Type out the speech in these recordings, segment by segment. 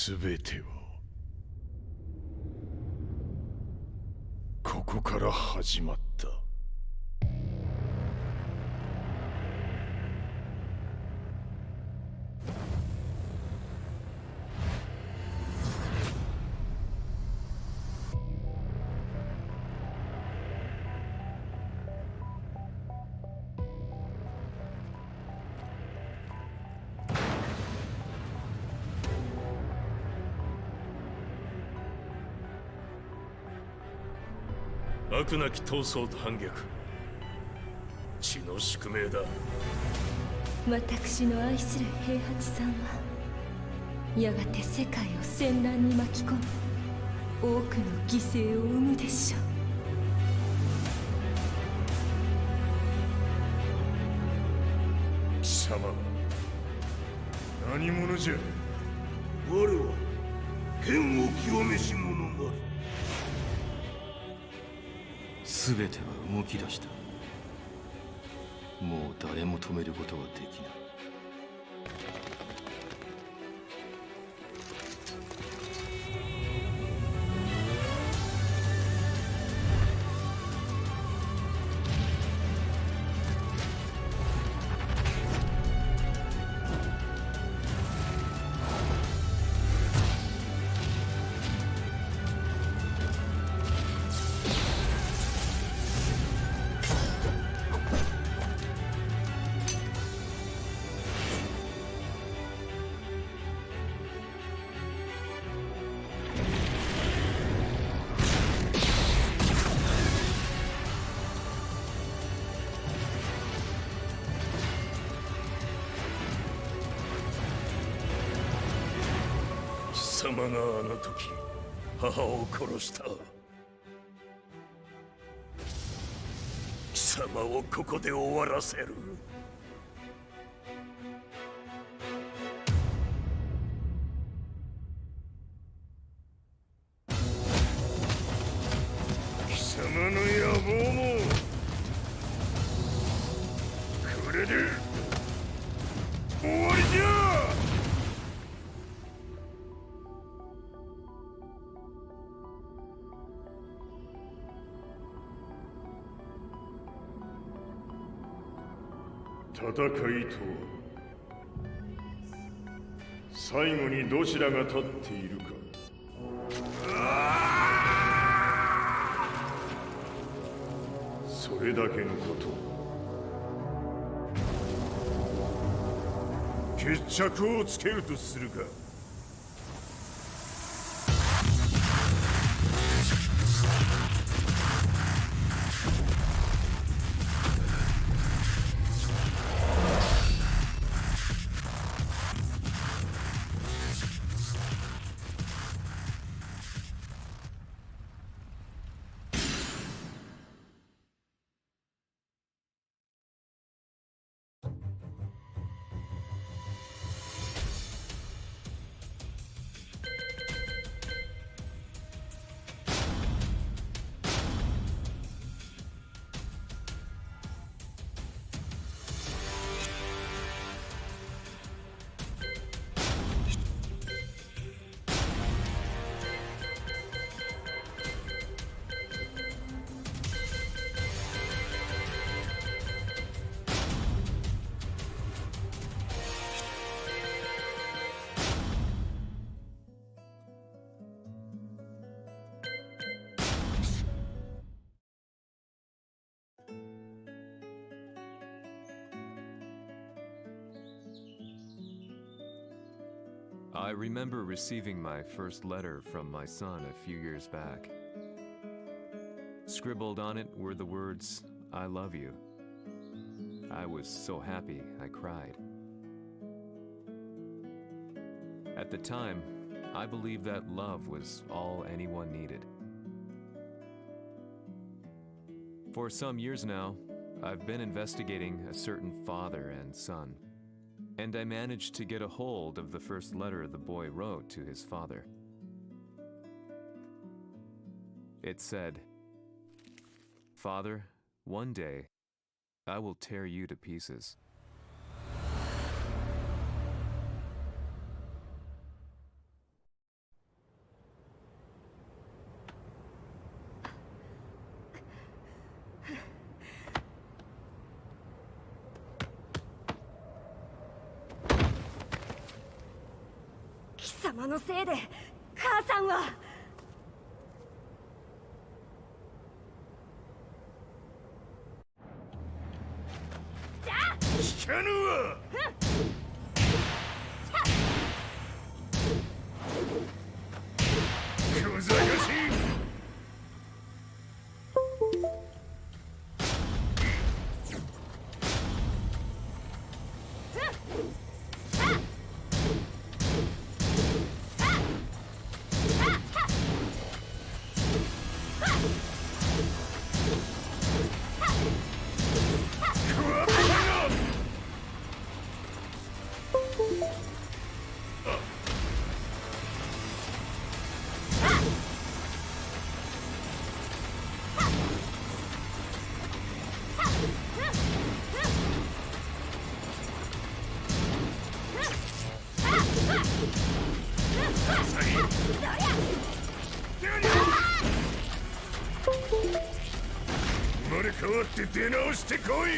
全てはここから始まった。悪なき闘争と反逆、血の宿命だ。私の愛する平八さんはやがて世界を戦乱に巻き込み多くの犠牲を生むでしょう。貴様何者じゃ。我は剣を極めし者なり。全ては動き出した。もう誰も止めることはできない。貴様があの時母を殺した。貴様をここで終わらせる。貴様の野望もこれで終わりじゃ。戦いとは最後にどちらが立っているか。それだけのこと。決着をつけるとするか。I remember receiving my first letter from my son a few years back. Scribbled on it were the words, "I love you." I was so happy I cried. At the time, I believed that love was all anyone needed. For some years now, I've been investigating a certain father and son, and I managed to get a hold of the first letter the boy wrote to his father. It said, "Father, one day, I will tear you to pieces." 様のせいで母さんは。聞かぬわ。小賢しい。生まれ変わって出直してこい。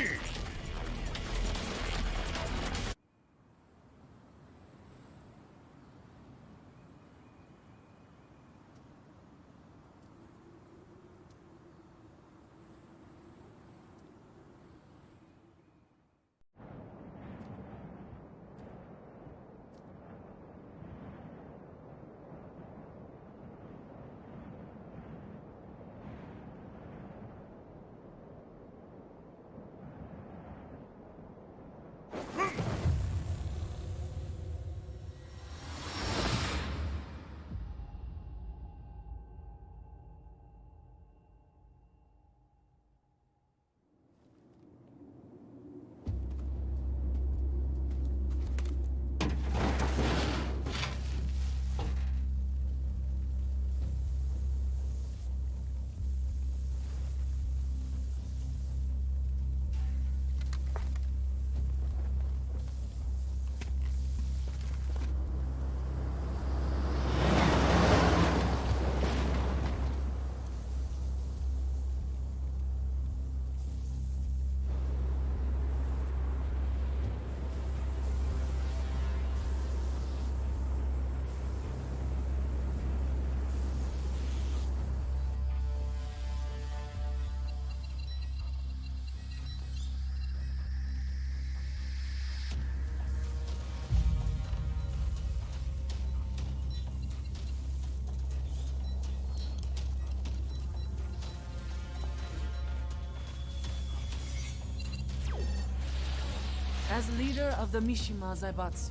As leader of the Mishima Zaibatsu,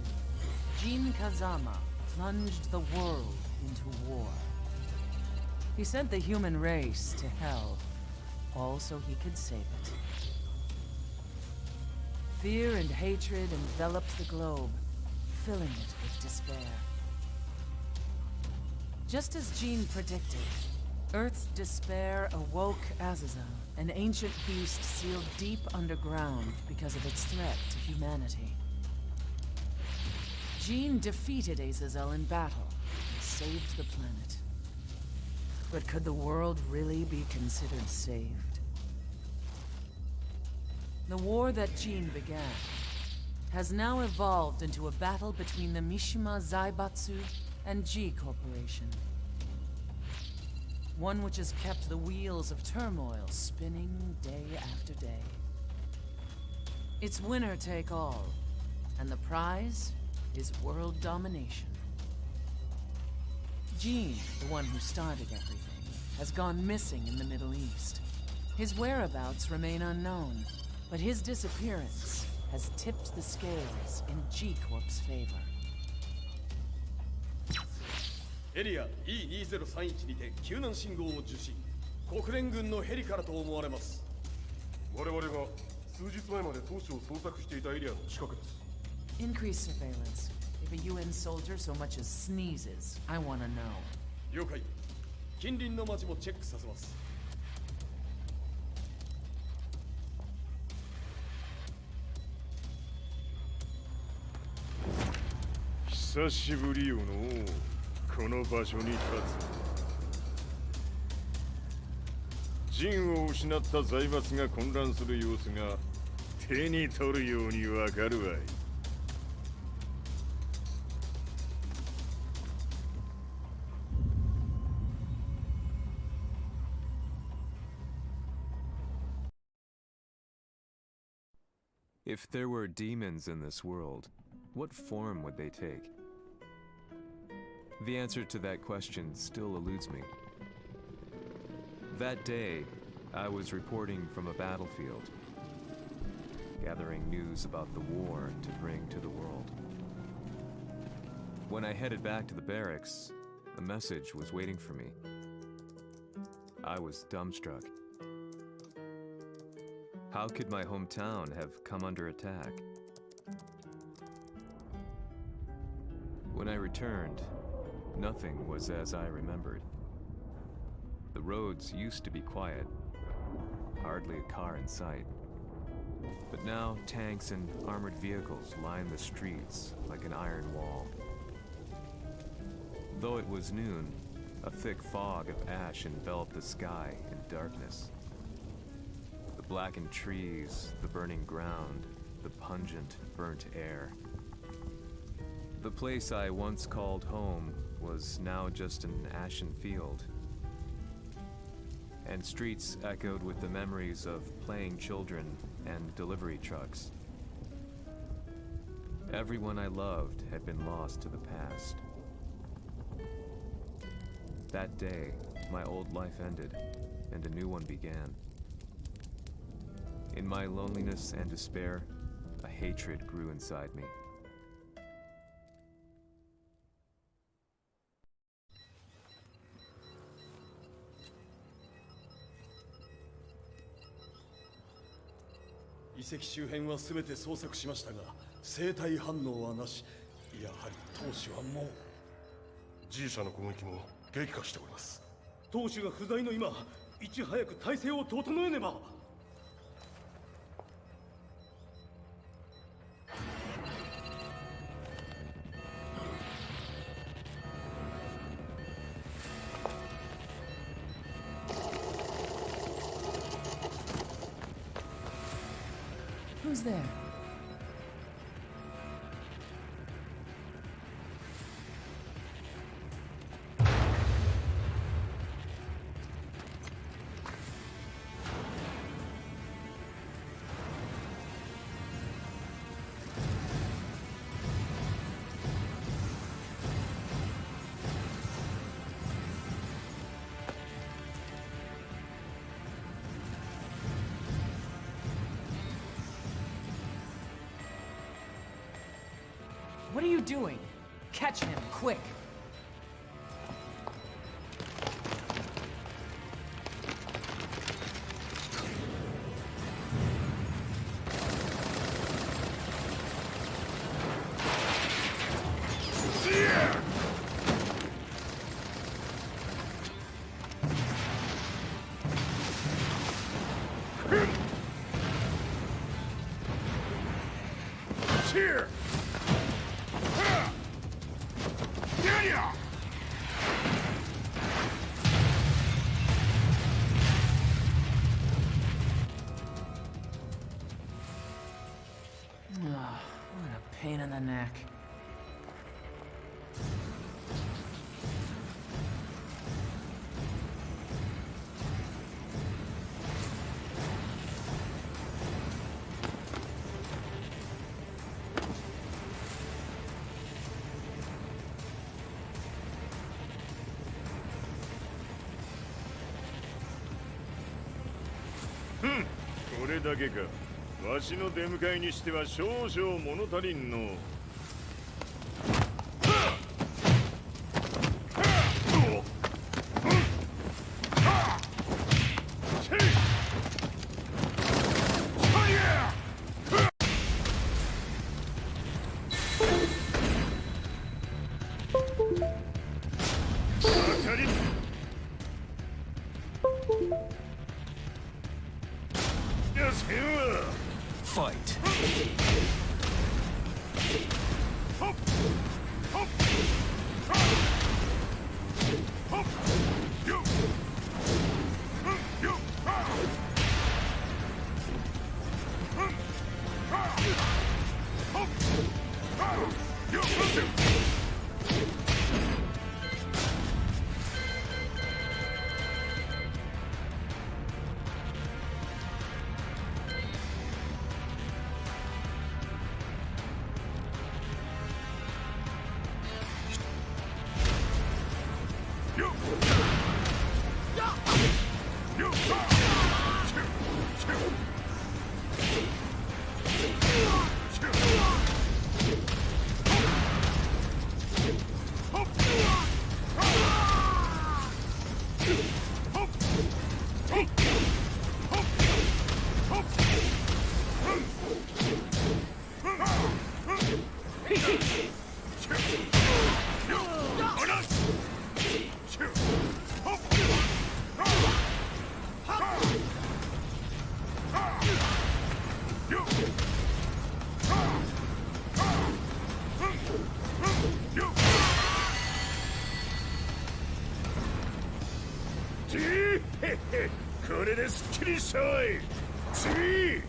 Jin Kazama plunged the world into war. He sent the human race to hell, all so he could save it. Fear and hatred enveloped the globe, filling it with despair. Just as Jin predicted, Earth's despair awoke Azazel, an ancient beast sealed deep underground because of its threat to humanity. Jin defeated Azazel in battle and saved the planet. But could the world really be considered saved? The war that Jin began has now evolved into a battle between the Mishima Zaibatsu and G Corporation. One which has kept the wheels of turmoil spinning day after day. It's winner take all, and the prize is world domination. Jin, the one who started everything, has gone missing in the Middle East. His whereabouts remain unknown, but his disappearance has tipped the scales in G-Corp's favor. エリア E2031 にて救難信号を受信。国連軍のヘリからと思われます。我々が数日前まで当初を捜索していたエリアの近くです。Increase surveillance. If a UN soldier so much as sneezes, I want to know. 了解。近隣の町もチェックさせます。久しぶりよのこの場所に立つ。陣を失った財閥が混乱する様子が手に取るようにわかるわい。If there were demons in this world, what form would they take? The answer to that question still eludes me. That day, I was reporting from a battlefield, gathering news about the war to bring to the world. When I headed back to the barracks, a message was waiting for me. I was dumbstruck. How could my hometown have come under attack? When I returned, nothing was as I remembered. The roads used to be quiet, hardly a car in sight. But now tanks and armored vehicles line the streets like an iron wall. Though it was noon, a thick fog of ash enveloped the sky in darkness. The blackened trees, the burning ground, the pungent, burnt air. The place I once called home was now just an ashen field, and streets echoed with the memories of playing children and delivery trucks. Everyone I loved had been lost to the past. That day, my old life ended, and a new one began. In my loneliness and despair, a hatred grew inside me.遺跡周辺は全て捜索しましたが生体反応はなし。やはり当主はもう G 社の攻撃も激化しております。当主が不在の今いち早く体制を整えねば。Who's there? What are you doing? Catch him, quick! Here! What a pain in the neck. Hmm. これだけか。わしの出迎えにしては少々物足りんの。Fight. これですっきりしたわい。次。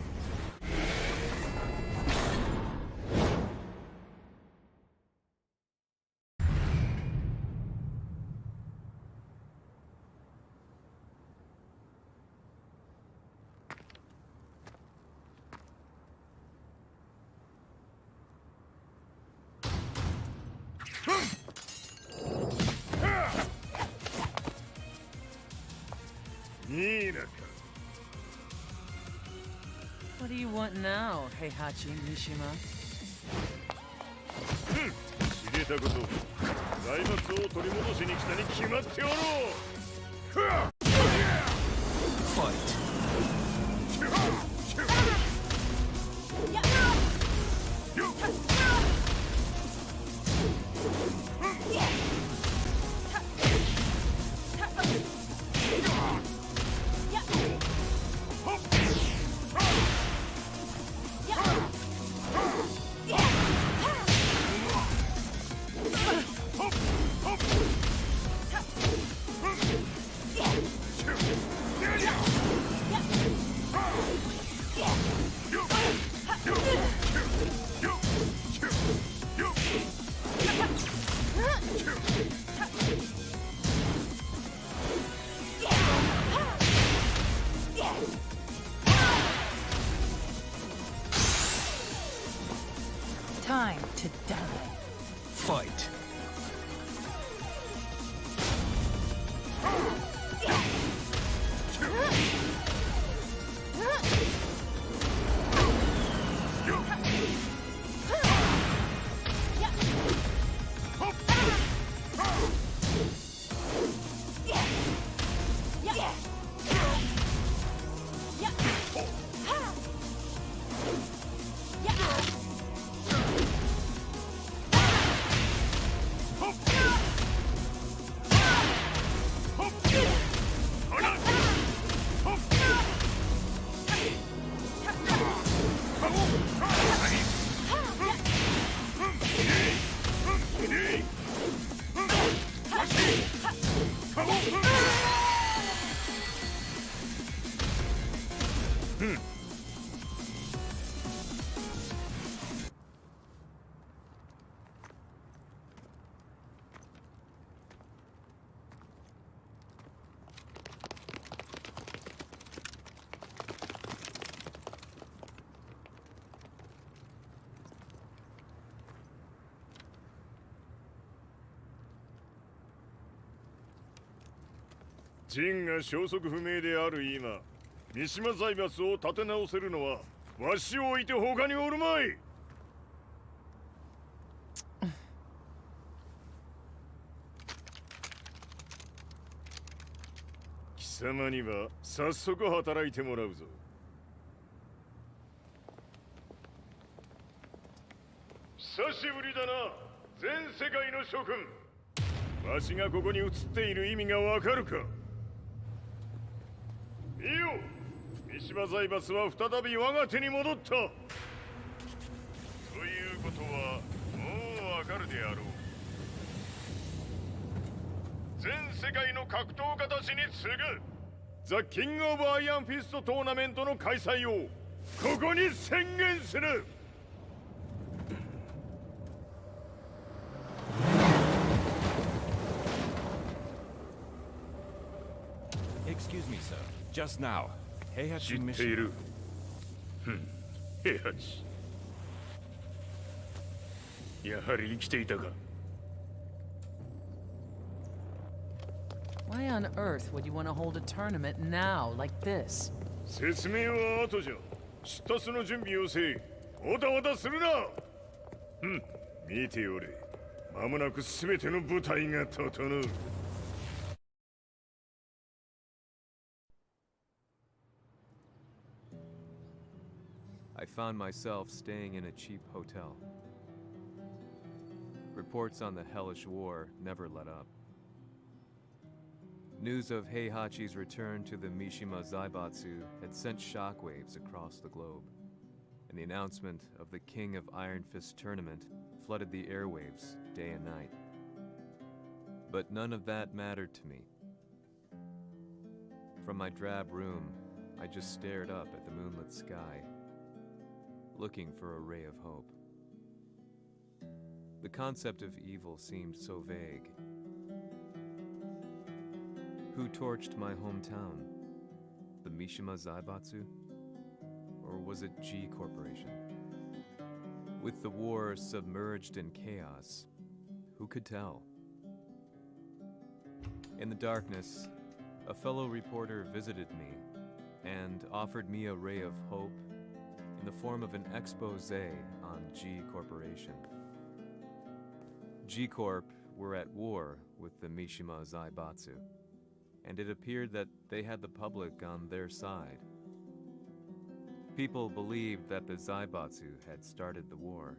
ニーナか。What do you want now, Heihachi Mishima? 知れたこと。財閥を取り戻しに来たに決まっておろう。Fight. Time to die. Fight.ジンが消息不明である今、三島財閥を立て直せるのはわしを置いて他におるまい。貴様には早速働いてもらうぞ。久しぶりだな、全世界の諸君。わしがここに映っている意味がわかるか。いいよ、三島財閥は再び我が手に戻った。ということはもうわかるであろう。全世界の格闘家たちに次ぐザ・キング・オブ・アイアンフィストトーナメントの開催をここに宣言する。Excuse me, sir. Just now, 知 Heihachi ってい Mishima. る。平八。やはり生きていたか。Why on earth would you want to hold a tournament now, like this? 説明は後じゃ。出立の準備をせい。おたわたするな。見ておれ。間もなく全ての部隊が整う。I found myself staying in a cheap hotel. reports on the hellish war never let up. News of Heihachi's return to the Mishima Zaibatsu had sent shockwaves across the globe, and the announcement of the King of Iron Fist tournament flooded the airwaves day and night. But none of that mattered to me. From my drab room, I just stared up at the moonlit sky, looking for a ray of hope. The concept of evil seemed so vague. Who torched my hometown? The Mishima Zaibatsu? Or was it G Corporation? With the war submerged in chaos, who could tell? In the darkness, a fellow reporter visited me and offered me a ray of hope in the form of an expose on G Corporation. G Corp were at war with the Mishima Zaibatsu, and it appeared that they had the public on their side. People believed that the Zaibatsu had started the war,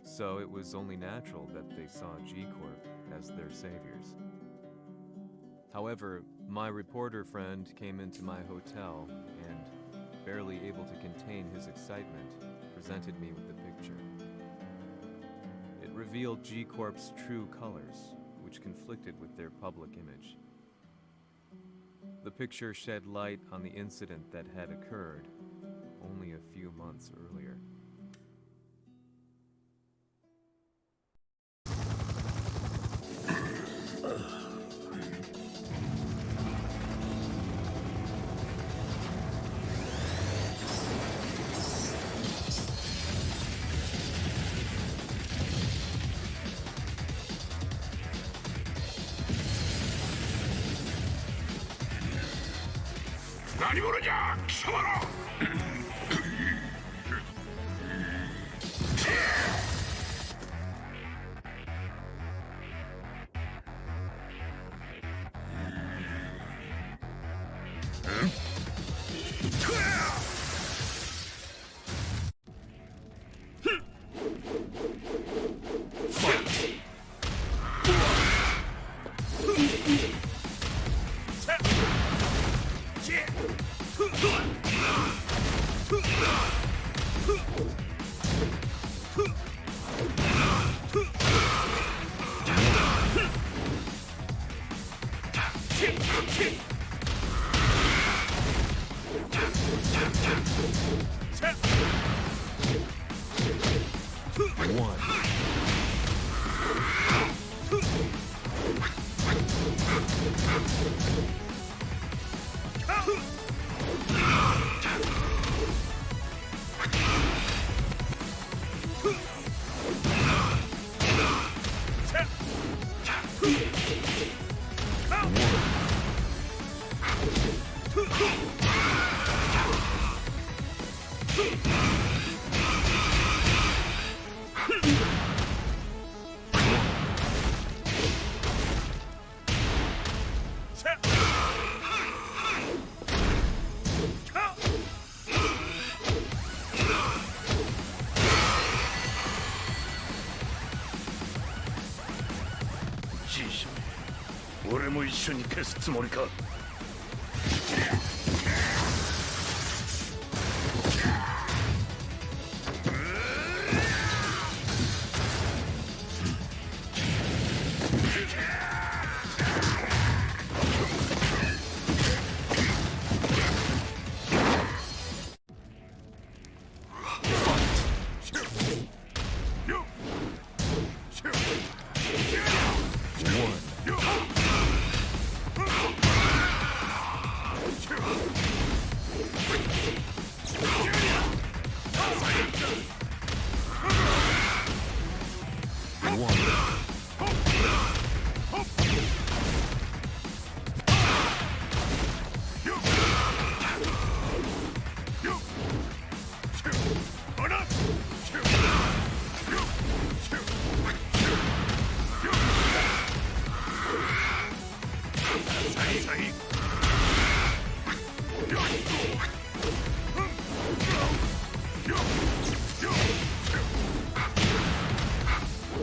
so it was only natural that they saw G Corp as their saviors. However, my reporter friend came into my hotel and, barely able to contain his excitement, presented me with the picture. It revealed G Corp's true colors, which conflicted with their public image. The picture shed light on the incident that had occurred only a few months earlier. G-社、俺も一緒に消すつもりか。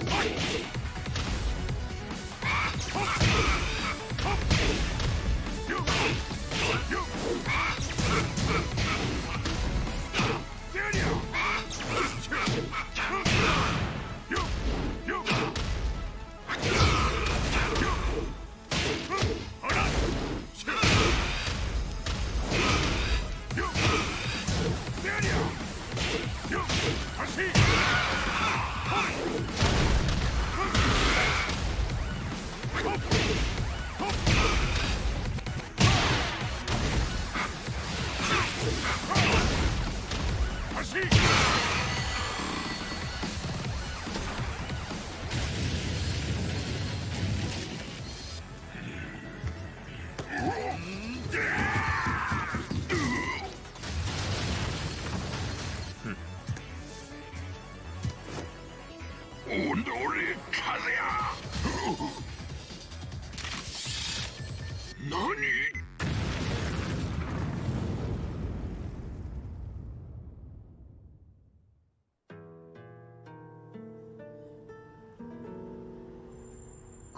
Fight!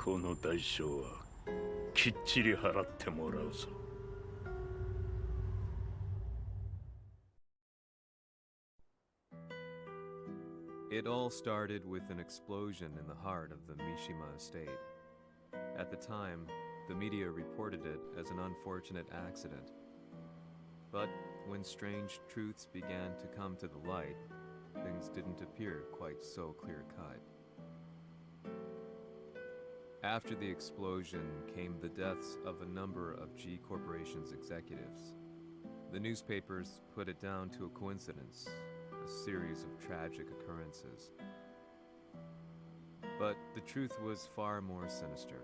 この代償はきっちり払ってもらうぞ。It all started with an explosion in the heart of the Mishima estate. At the time, the media reported it as an unfortunate accident. But when strange truths began to come to the light, things didn't appear quite so clear-cut. After the explosion came the deaths of a number of G Corporation's executives. The newspapers put it down to a coincidence, a series of tragic occurrences. But the truth was far more sinister.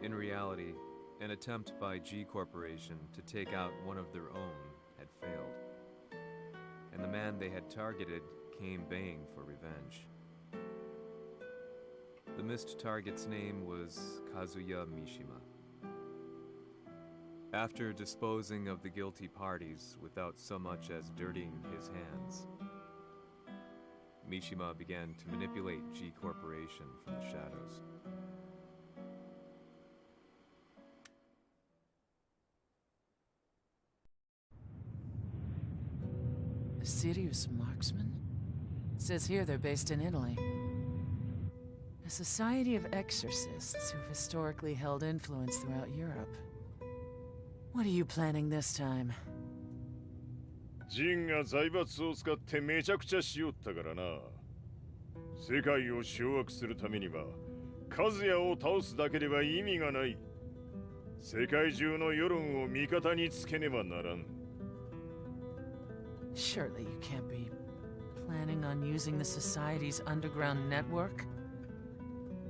In reality, an attempt by G Corporation to take out one of their own had failed, and the man they had targeted came baying for revenge. The missed target's name was Kazuya Mishima. After disposing of the guilty parties without so much as dirtying his hands, Mishima began to manipulate G Corporation from the shadows. A serious marksman? Says here they're based in Italy. A society of exorcists who've historically held influence throughout Europe. What are you planning this time? ジンが財閥を使ってめちゃくちゃしよったからな。世界を掌握するためには、カズヤを倒すだけでは意味がない。世界中の世論を味方につけねばならん。Surely you can't be planning on using the society's underground network?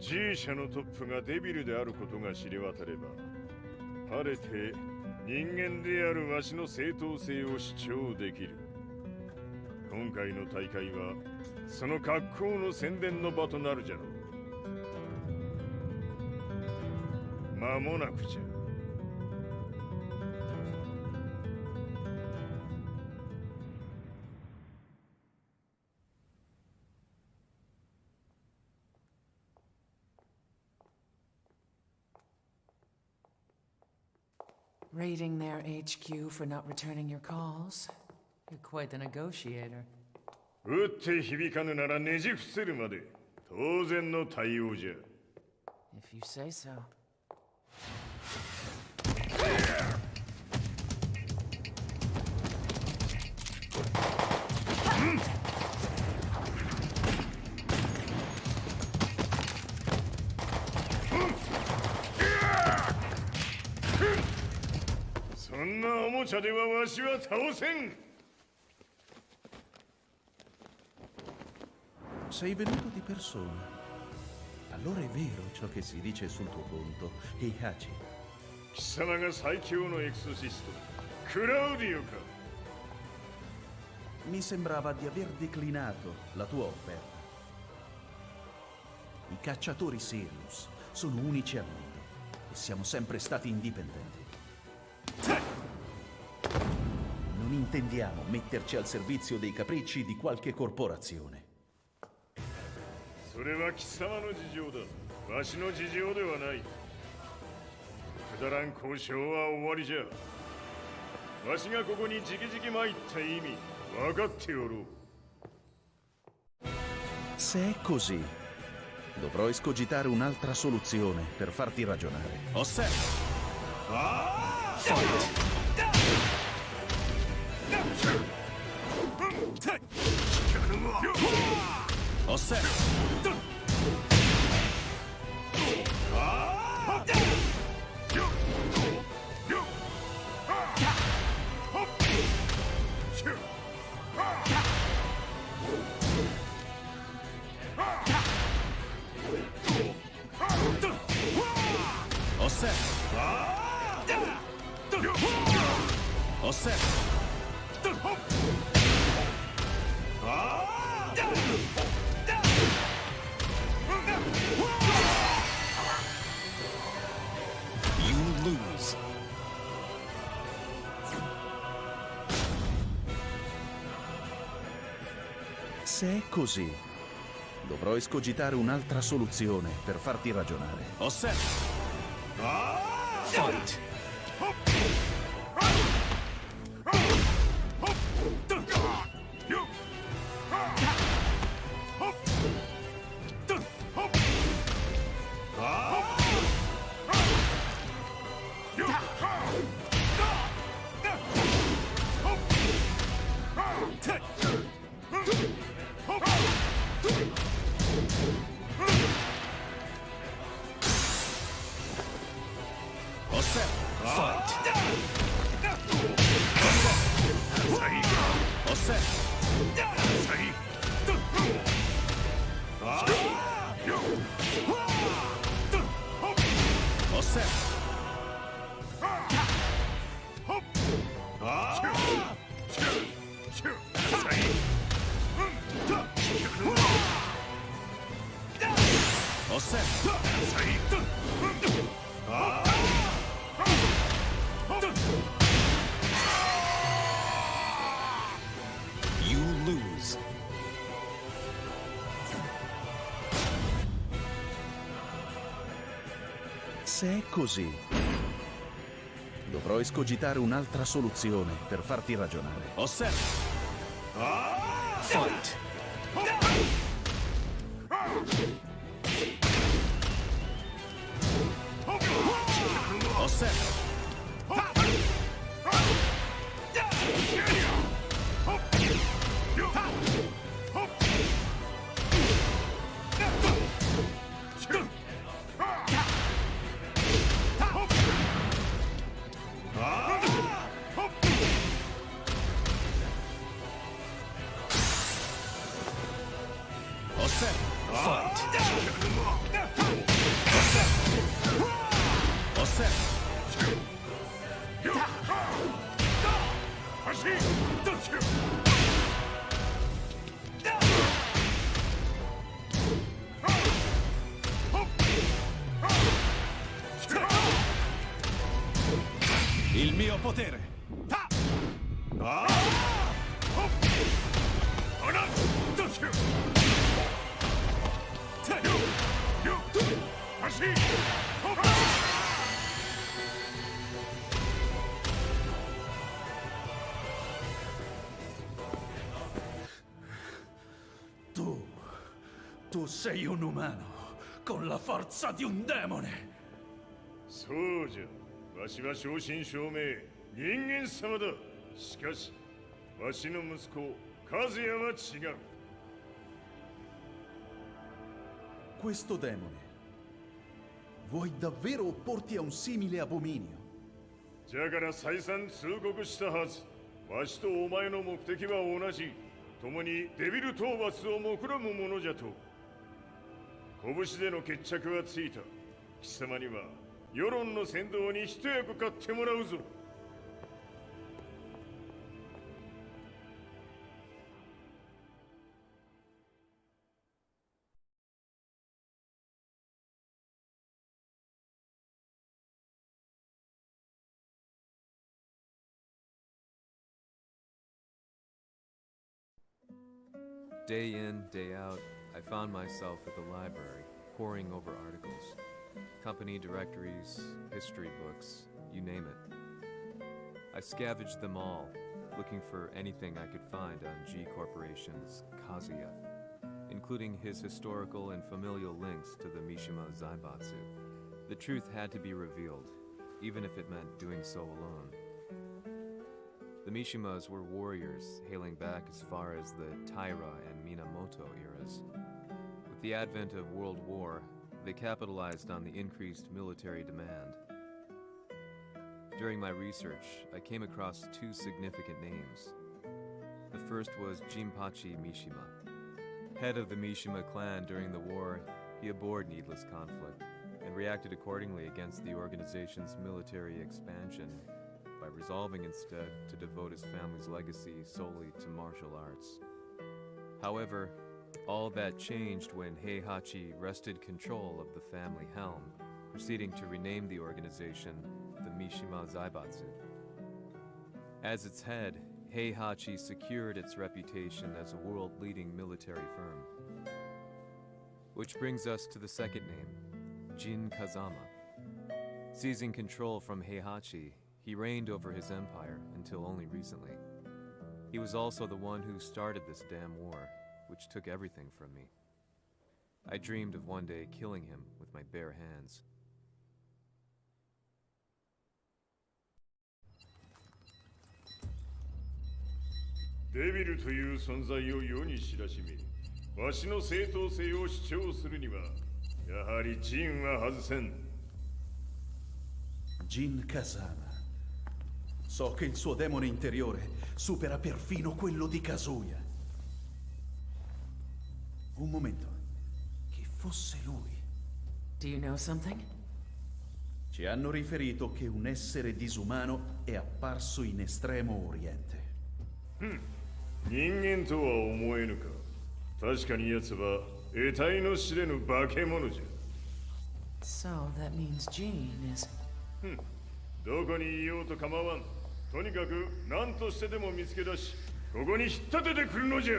G 社のトップがデビルであることが知れ渡れば、晴れて人間であるわしの正当性を主張できる。今回の大会はその格好の宣伝の場となるじゃろう。間もなくじゃ。Raiding their HQ for not returning your calls. You're quite the negotiator. 撃って響かぬならねじ伏せるまで当然の対応じゃ。If you say so. Sei venuto di persona. Allora è vero ciò che si dice sul tuo conto, Heihachi. 貴様が最強のエクソシスト、クラウディオか。Mi sembrava di aver declinato la tua offerta. I cacciatori Sirius sono unici al mondo e siamo sempre stati indipendenti. Non intendiamo metterci al servizio dei capricci di qualche corporazione. それは貴様の事情だ。わしの事情ではない。くだらん交渉は終わりじゃ。わしがここに直々参った意味、分かっておろう。Se è così, dovrò escogitare un'altra soluzione per farti ragionare. Osserva! Osserva! Osserva! Se è così, dovrò escogitare un'altra soluzione per farti ragionare. Osserva. Fight. You lose. Se è così, dovrò escogitare un'altra soluzione per farti ragionare. Osserva. Fight. Osserva. Il mio potere. Tu sei un umano con la forza di un demone. そうじゃ。わしは正真正銘人間様だ。しかしわしの息子和也は違う。 Questo demone, vuoi davvero opporti a un simile abominio? じゃから再三通告したはず。わしとお前の目的は同じ。共にデビル討伐を目論むものじゃと。拳での決着はついた。貴様には世論の先導に一役買ってもらうぞ。Day in, day out, I found myself at the library, poring over articles. Company directories, history books, you name it. I scavenged them all, looking for anything I could find on G Corporation's Kazuya, including his historical and familial links to the Mishima Zaibatsu. The truth had to be revealed, even if it meant doing so alone. The Mishimas were warriors hailing back as far as the Taira and Minamoto eras. With the advent of World War, they capitalized on the increased military demand. During my research, I came across two significant names. The first was Jinpachi Mishima. Head of the Mishima clan during the war, he abhorred needless conflict and reacted accordingly against the organization's military expansion by resolving instead to devote his family's legacy solely to martial arts. However, all that changed when Heihachi wrested control of the family helm, proceeding to rename the organization the Mishima Zaibatsu. As its head, Heihachi secured its reputation as a world-leading military firm. Which brings us to the second name, Jin Kazama. Seizing control from Heihachi, he reigned over his empire until only recently. He was also the one who started this damn war, which took everything from me. I dreamed of one day killing him with my bare hands.デビルという存在を世に知らしめ、わしの正当性を主張するには、やはりジンは外せん。Jin Kazama. So che il suo demone interiore supera perfino quello di Kazuya. Un momento. Chi fosse lui? Do you know something? Ci hanno riferito che un essere disumano è apparso in Estremo Oriente. 人間とは思えぬか。確かに奴は得体の知れぬ化け物じゃ。 So that means Jean is... どこにいようと構わん。とにかく何としてでも見つけ出し、ここに引っ立ててくるのじゃ。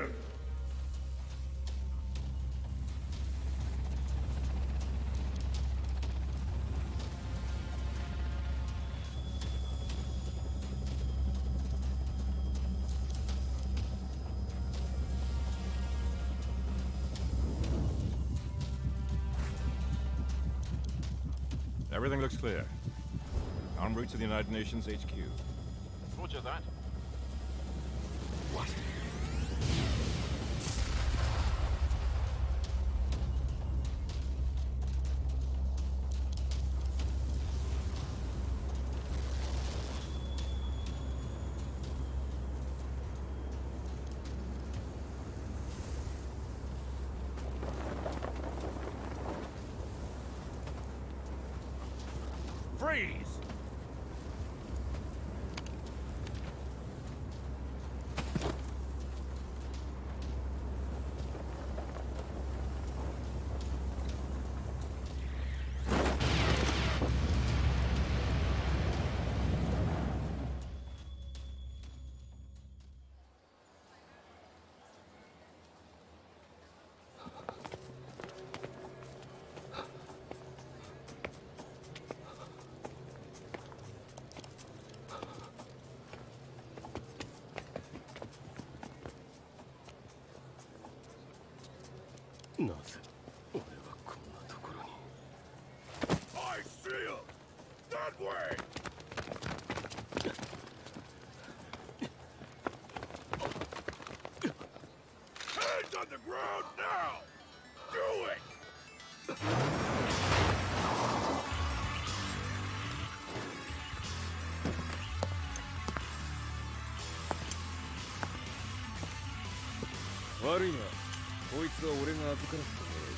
Everything looks clear. En route to the United Nations HQ. Roger that. What? Freeze! I see him! That way! Hands on the ground now! Do it! Worry not. こいつは俺が預からせてもらう。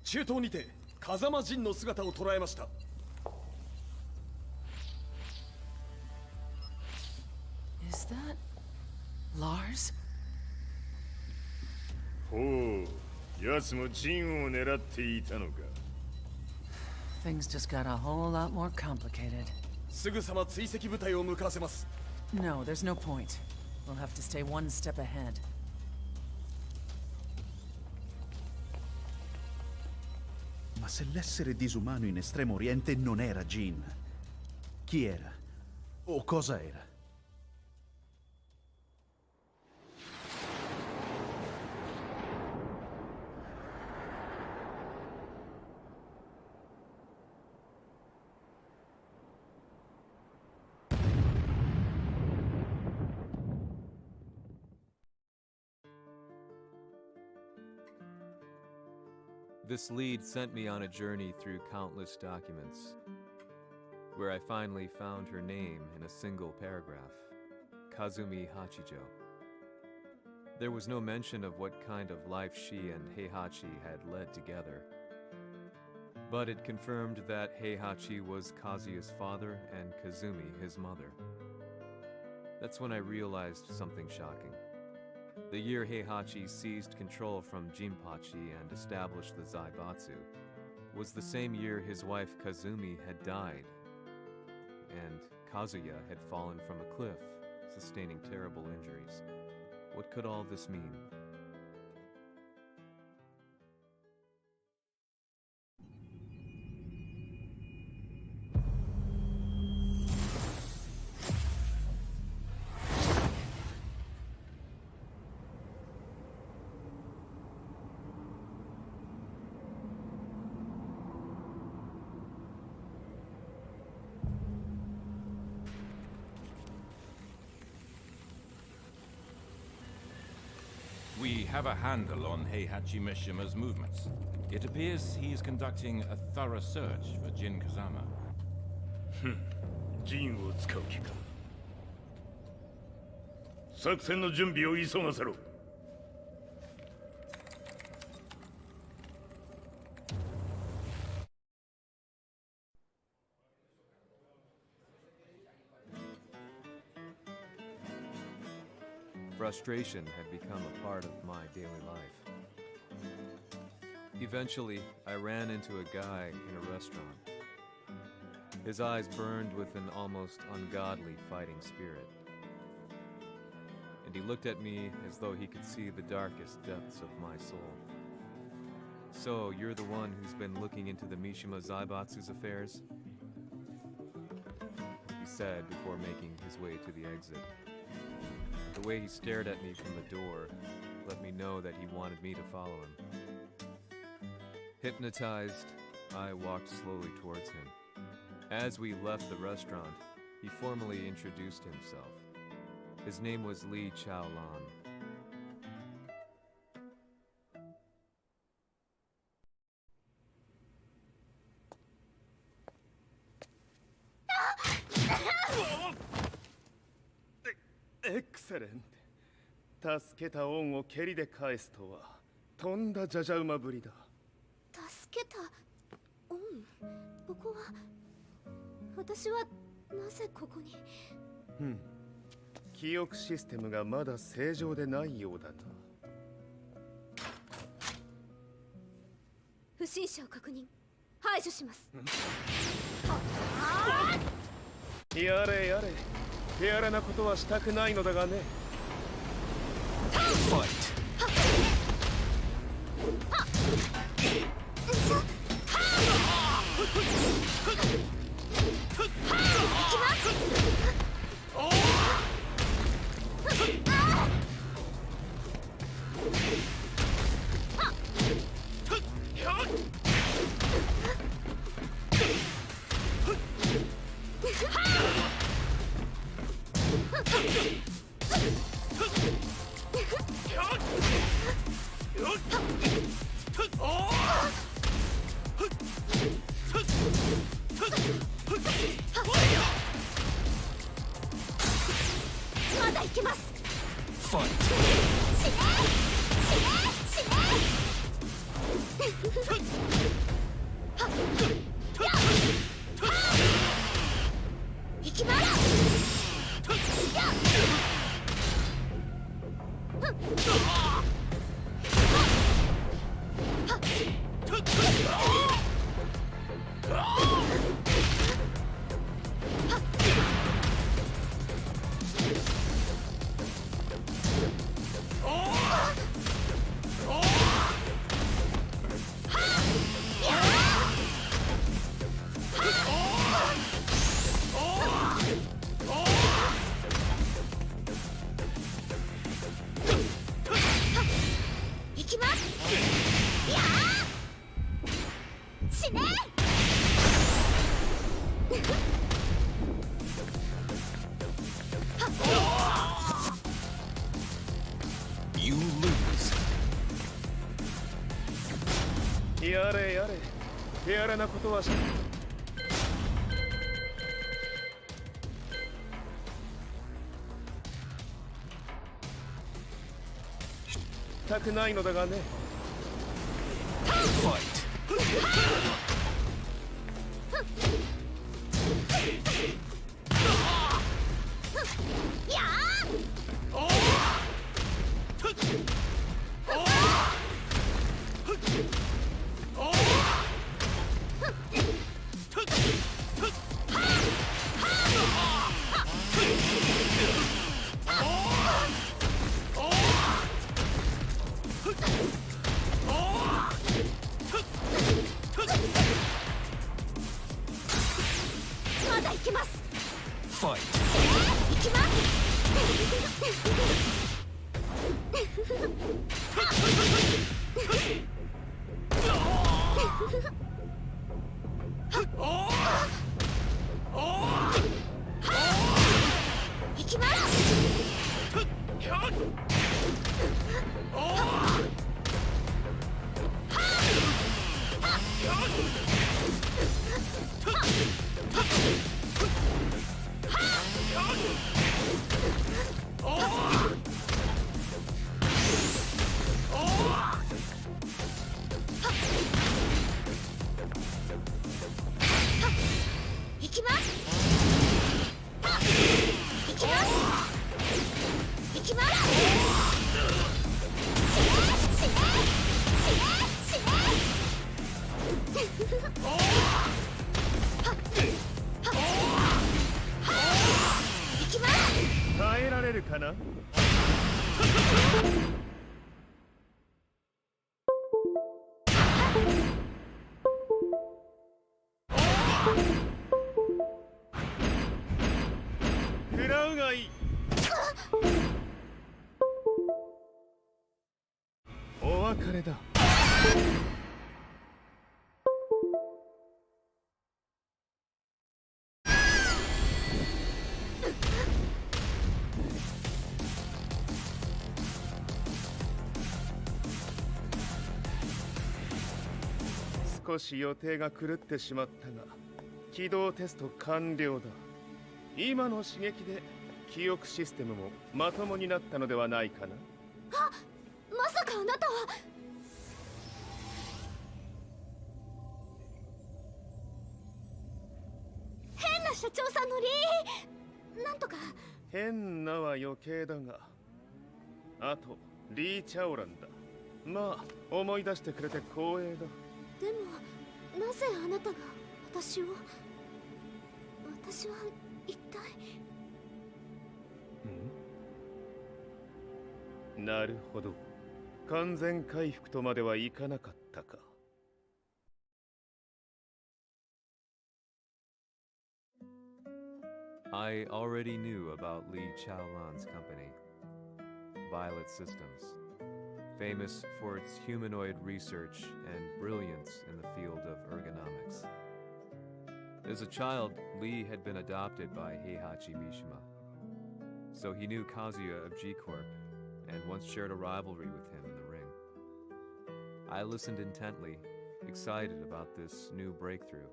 中東にて風間陣の姿を捉えました。 Is that Lars? ほう、奴もジンを狙っていたのか。 Things just got a whole lot more complicated. すぐさま追跡部隊を向かわせます。 No, there's no point. We'll have to stay one step ahead. Ma se l'essere disumano in Estremo Oriente non era Jin, chi era? O cosa era? This lead sent me on a journey through countless documents, where I finally found her name in a single paragraph, Kazumi Hachijo. There was no mention of what kind of life she and Heihachi had led together, but it confirmed that Heihachi was Kazuya's father and Kazumi his mother. That's when I realized something shocking. The year Heihachi seized control from Jinpachi and established the Zaibatsu was the same year his wife Kazumi had died, and Kazuya had fallen from a cliff, sustaining terrible injuries. What could all this mean? We have a handle on Heihachi Mishima's movements. It appears he is conducting a thorough search for Jin Kazama. ジンを使う気か。作戦の準備を急がせろ。 Frustration had become a part of my daily life. Eventually, I ran into a guy in a restaurant. His eyes burned with an almost ungodly fighting spirit. And he looked at me as though he could see the darkest depths of my soul. So, you're the one who's been looking into the Mishima Zaibatsu's affairs? He said before making his way to the exit. The way he stared at me from the door let me know that he wanted me to follow him. Hypnotized, I walked slowly towards him. As we left the restaurant, he formally introduced himself. His name was Li Chaolan. Excellent. 助けた恩を蹴りで返すとはとんだじゃじゃ馬ぶりだ。助けた恩？ここは私はなぜここに？記憶システムがまだ正常でないようだな。不審者を確認。排除します。やれやれ。手荒なことはしたくないのだがね。Fight. Oh! まだ行けます。死ね死ね死ね行きます。You lose. やれやれ、手荒なことはしたくないのだがね。Fight. Fight. 行きます。行きます。行きます。行きます。行きます。死ね死ね死ね行きます。耐えられるかな。食らうがいい。お別れだ。少し予定が狂ってしまったが、起動テスト完了だ。今の刺激で記憶システムもまともになったのではないかな。あ、まさかあなたは。変な社長さんのなんとか。変なは余計だが、あとリー・チャオランだ。まあ思い出してくれて光栄だ。でもなぜあなたが私は一体。なるほど。完全回復とまではいかなかったか。I already knew about Li Chaolan's company, Violet Systems, famous for its humanoid research and brilliance in the field of ergonomics. As a child, Li had been adopted by Heihachi Mishima, so he knew Kazuya of G-Corp and once shared a rivalry with him in the ring. I listened intently, excited about this new breakthrough.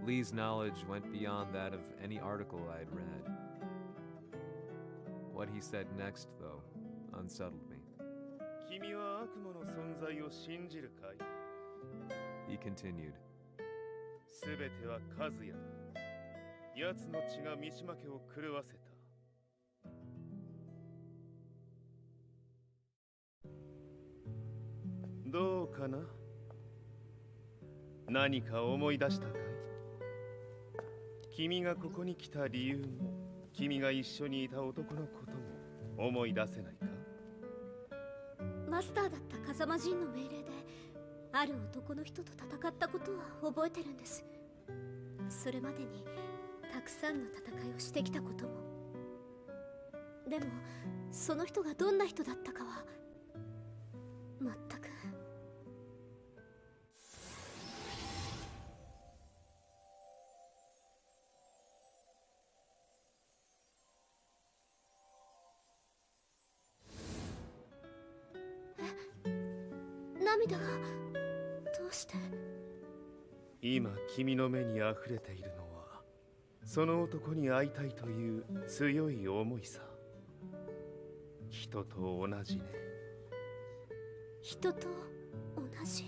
Lee's knowledge went beyond that of any article I had read. What he said next, though, unsettled me. 君は悪魔の存在を信じるかい? He continued. すべては和也だ。奴の血が三島家を狂わせた。どうかな？何か思い出したかい？君がここに来た理由も、君が一緒にいた男のことも思い出せないか？マスターだった風間陣の命令である男の人と戦ったことは覚えてるんです。それまでにたくさんの戦いをしてきたことも。でもその人がどんな人だったかは全く。涙がどうして？今君の目に溢れているのはその男に会いたいという強い思いさ。人と同じね。人と同じ？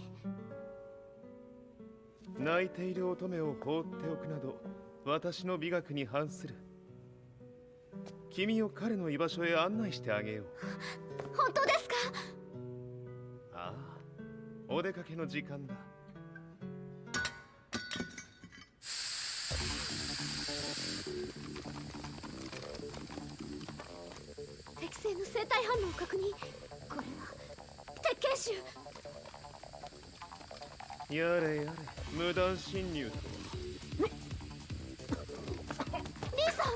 泣いている乙女を放っておくなど私の美学に反する。君を彼の居場所へ案内してあげよう。本当ですか？ああ、お出かけの時間だ。適正の生体反応確認。これは鉄拳臭。やれやれ、無断侵入だ。リーさん。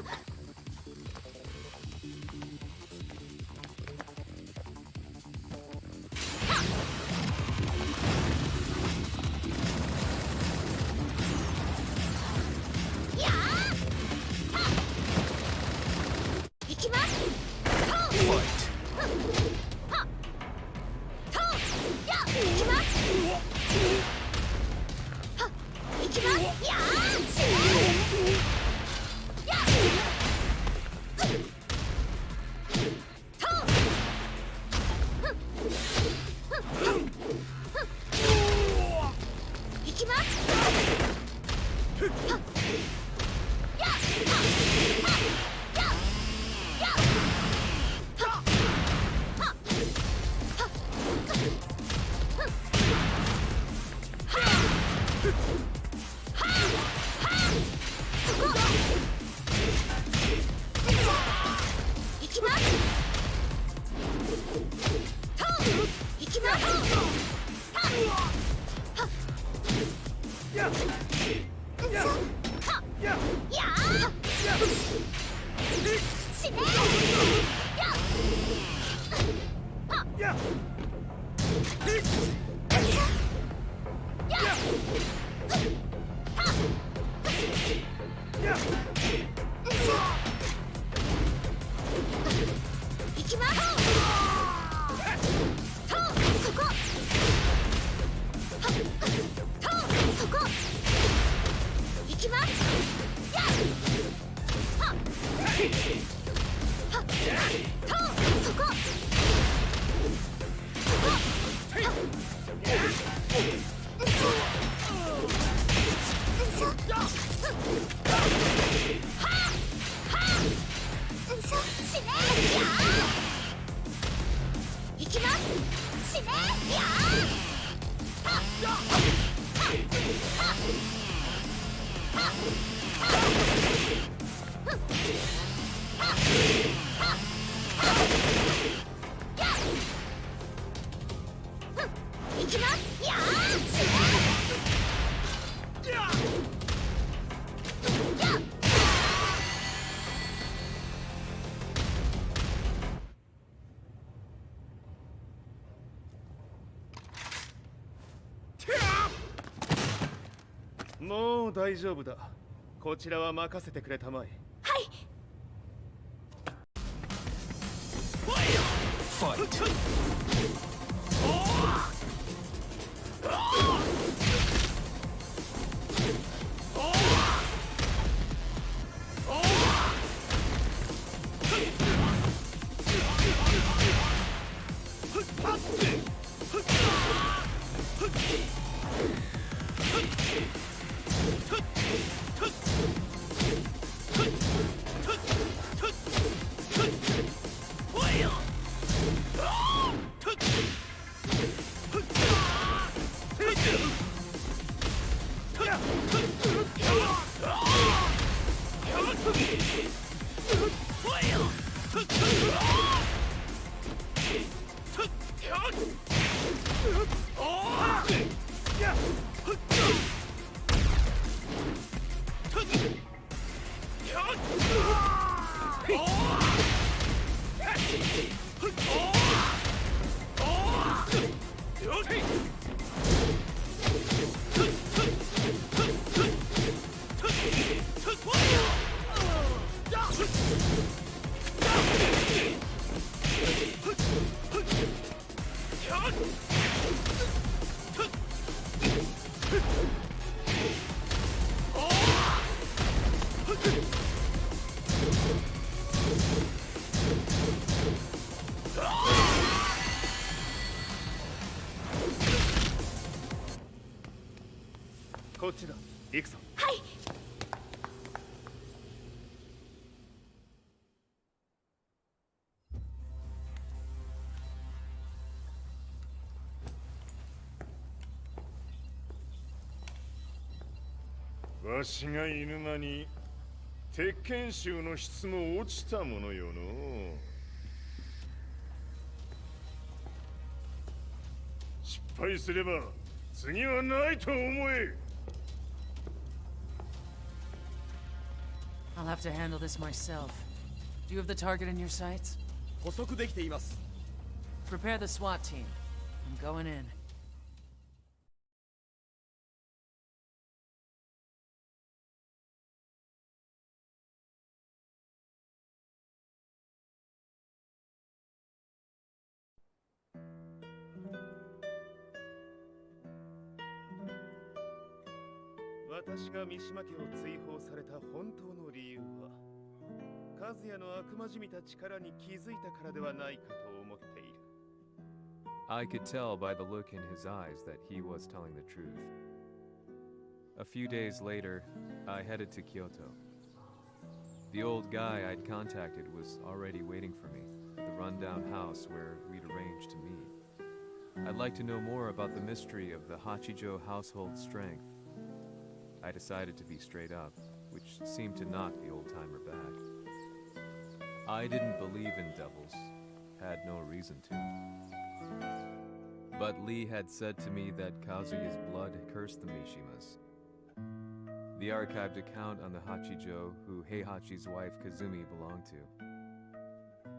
もう大丈夫だ。こちらは任せてくれたまえ。はい。Fight!こっちだ。行くぞ。はい。わしがいる間に鉄拳衆の質も落ちたものよの。失敗すれば次はないと思え。I'll have to handle this myself. Do you have the target in your sights? 捕捉できています。 Prepare the SWAT team. I'm going in. 私が三島家を追放された本当の理由は、和也の悪魔じみた力に気づいたからではないかと思っている。I could tell by the look in his eyes that he was telling the truth. A few days later, I headed to Kyoto. The old guy I'd contacted was already waiting for me at the rundown house where we'd arranged to meet. I'd like to know more about the mystery of the Hachijo household strength. I decided to be straight up, which seemed to knock the old-timer back. I didn't believe in devils, had no reason to. But Lee had said to me that Kazuya's blood cursed the Mishimas. The archived account on the Hachijo who Heihachi's wife Kazumi belonged to.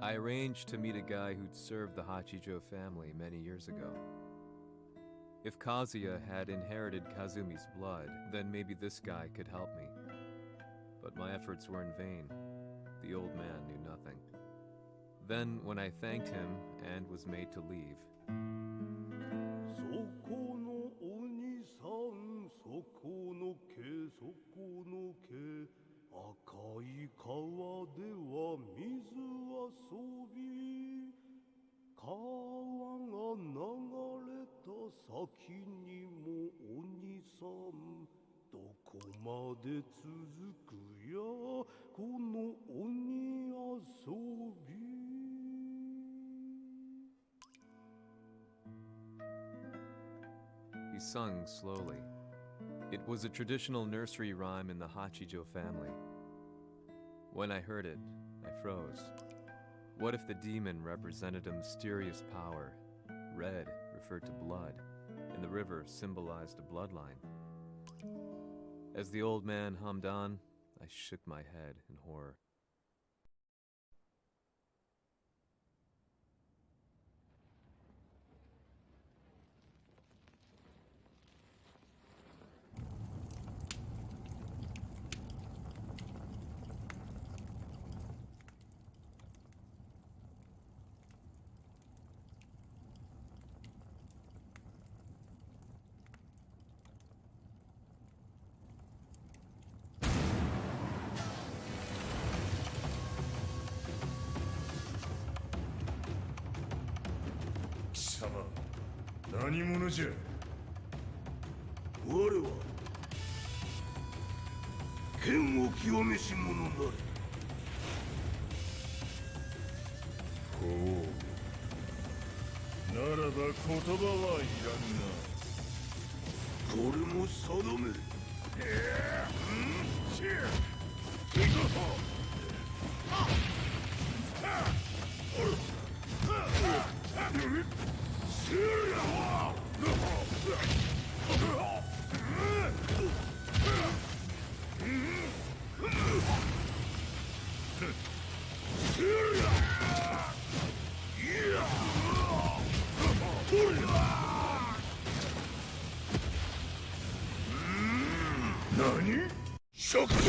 I arranged to meet a guy who'd served the Hachijo family many years ago. If Kazuya had inherited Kazumi's blood, then maybe this guy could help me. But my efforts were in vain. The old man knew nothing. Then, when I thanked him and was made to leave, he sung slowly. It was a traditional nursery rhyme in the Hachijo family. When I heard it, I froze. What if the demon represented a mysterious power? Red referred to blood, and the river symbolized a bloodline. As the old man hummed on, I shook my head in horror. 何者じゃ。我は剣を極めし者なり。ほう。ならば言葉はいらんな。これも定め。何？